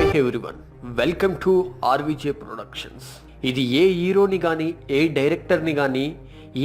Hi everyone, welcome to RVJ productions. ఇది ఏ హీరోని కానీ ఏ డైరెక్టర్ని కానీ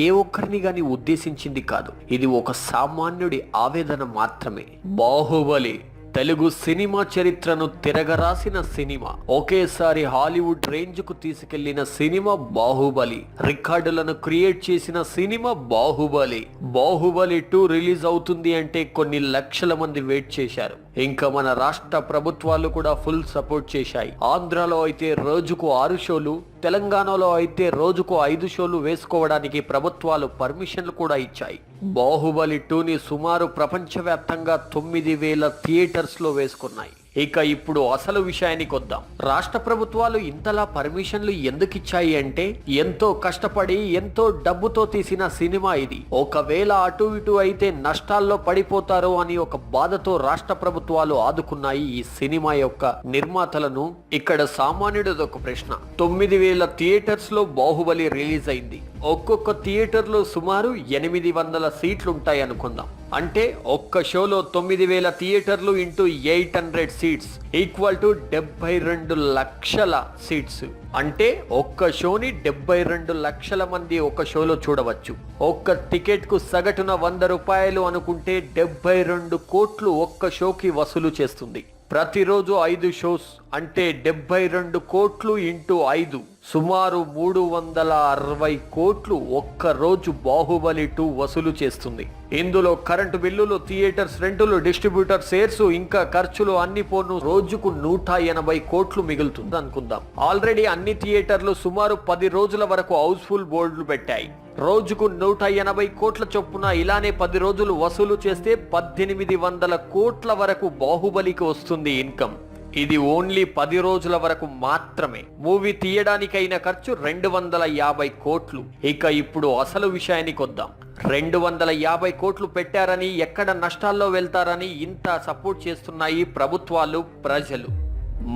ఏ ఒక్కరిని కానీ ఉద్దేశించింది కాదు. ఇది ఒక సామాన్యుడి ఆవేదన మాత్రమే. బాహుబలి తెలుగు సినిమా చరిత్రను తిరగరాసిన సినిమా. ఒకేసారి హాలీవుడ్ రేంజ్ కు తీసుకెళ్లిన సినిమా బాహుబలి. రికార్డులను క్రియేట్ చేసిన సినిమా బాహుబలి. బాహుబలి 2 రిలీజ్ అవుతుంది అంటే కొన్ని లక్షల మంది వెయిట్ చేశారు. ఇంకా మన రాష్ట్ర ప్రభుత్వాలు కూడా ఫుల్ సపోర్ట్ చేశాయి. ఆంధ్రాలో అయితే రోజుకు 6 షోలు, తెలంగాణలో అయితే రోజుకు 5 షోలు వేసుకోవడానికి ప్రభుత్వాలు పర్మిషన్లు కూడా ఇచ్చాయి. బాహుబలి 2ని సుమారు ప్రపంచవ్యాప్తంగా 9,000 థియేటర్స్ లో వేసుకున్నాయి. ఇక ఇప్పుడు అసలు విషయానికి వద్దాం. రాష్ట్ర ప్రభుత్వాలు ఇంతలా పర్మిషన్లు ఎందుకు ఇచ్చాయి అంటే, ఎంతో కష్టపడి ఎంతో డబ్బుతో తీసిన సినిమా ఇది. ఒకవేళ అటు ఇటు అయితే నష్టాల్లో పడిపోతారో అని ఒక బాధతో రాష్ట్ర ప్రభుత్వాలు ఆదుకున్నాయి ఈ సినిమా యొక్క నిర్మాతలను. ఇక్కడ సామాన్యుడిది ఒక ప్రశ్న. 9,000 థియేటర్స్ లో బాహుబలి రిలీజ్ అయింది. ఒక్కొక్క థియేటర్ లో సుమారు 800 సీట్లు ఉంటాయి అనుకుందాం. అంటే ఒక్క షోలో 9,000 థియేటర్లు ఇంటూ 800 సీట్స్ ఈక్వల్ టు 72 లక్షల సీట్స్. అంటే ఒక్క షోని 72 లక్షల మంది ఒక షోలో చూడవచ్చు. ఒక్క టికెట్ కు సగటున 100 రూపాయలు అనుకుంటే 72 కోట్లు ఒక్క షోకి వసూలు చేస్తుంది. ప్రతిరోజు 5 షోస్ అంటే 72 కోట్లు ఇంటూ 5 సుమారు 360 కోట్లు ఒక్క రోజు బాహుబలి 2 వసూలు చేస్తుంది. ఇందులో కరెంటు బిల్లులు, థియేటర్స్ రెంటులు, డిస్ట్రిబ్యూటర్ షేర్స్, ఇంకా ఖర్చులు అన్ని పోను రోజుకు 180 కోట్లు మిగులుతుంది అనుకుందాం. ఆల్రెడీ అన్ని థియేటర్లు సుమారు 10 రోజుల వరకు హౌస్ఫుల్ బోర్డులు పెట్టాయి. రోజుకు 180 కోట్ల చొప్పున ఇలానే 10 రోజులు వసూలు చేస్తే 1800 కోట్ల వరకు బాహుబలికి వస్తుంది ఇన్కమ్. ఇది ఓన్లీ 10 రోజుల వరకు మాత్రమే. మూవీ తీయడానికైన ఖర్చు 250 కోట్లు. ఇక ఇప్పుడు అసలు విషయానికి వద్దాం. 250 కోట్లు పెట్టారని, ఎక్కడ నష్టాల్లో వెళ్తారని ఇంత సపోర్ట్ చేస్తున్నాయి ప్రభుత్వాలు, ప్రజలు.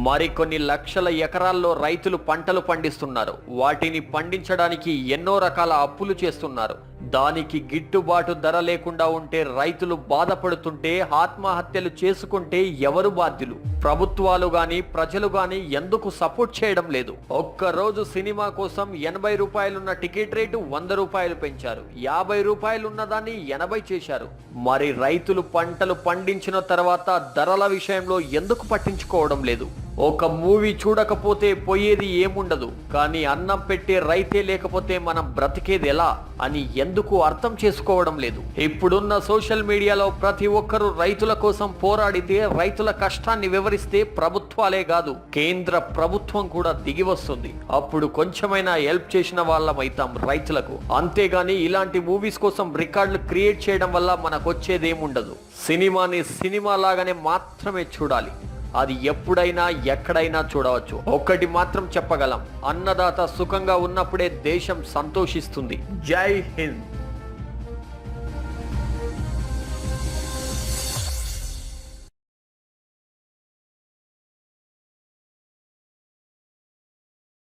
మరికొన్ని లక్షల ఎకరాల్లో రైతులు పంటలు పండిస్తున్నారు. వాటిని పండించడానికి ఎన్నో రకాల అప్పులు చేస్తున్నారు. దానికి గిట్టుబాటు ధర లేకుండా ఉంటే రైతులు బాధపడుతుంటే, ఆత్మహత్యలు చేసుకుంటే ఎవరు బాధ్యులు? ప్రభుత్వాలు గాని ప్రజలు గాని ఎందుకు సపోర్ట్ చేయడం లేదు? ఒక్కరోజు సినిమా కోసం 80 రూపాయలున్న టికెట్ రేటు 100 రూపాయలు పెంచారు. 50 రూపాయలున్న దాన్ని 80 చేశారు. మరి రైతులు పంటలు పండించిన తర్వాత ధరల విషయంలో ఎందుకు పట్టించుకోవడం లేదు? ఒక మూవీ చూడకపోతే పోయేది ఏముండదు, కానీ అన్నం పెట్టే రైతే లేకపోతే మనం బ్రతికేది ఎలా అని ఎందుకు అర్థం చేసుకోవడం లేదు? ఇప్పుడున్న సోషల్ మీడియాలో ప్రతి ఒక్కరూ రైతుల కోసం పోరాడితే, రైతుల కష్టాన్ని వివరిస్తే ప్రభుత్వాలే కాదు కేంద్ర ప్రభుత్వం కూడా దిగి వస్తుంది. అప్పుడు కొంచెమైనా హెల్ప్ చేసిన వాళ్ళం అవుతాం రైతులకు. అంతేగాని ఇలాంటి మూవీస్ కోసం రికార్డులు క్రియేట్ చేయడం వల్ల మనకు వచ్చేదేముండదు. సినిమాని సినిమా లాగానే మాత్రమే చూడాలి. అది ఎప్పుడైనా ఎక్కడైనా చూడవచ్చు. ఒక్కటి మాత్రం చెప్పగలం, అన్నదాత సుఖంగా ఉన్నప్పుడే దేశం సంతోషిస్తుంది. జై హింద్.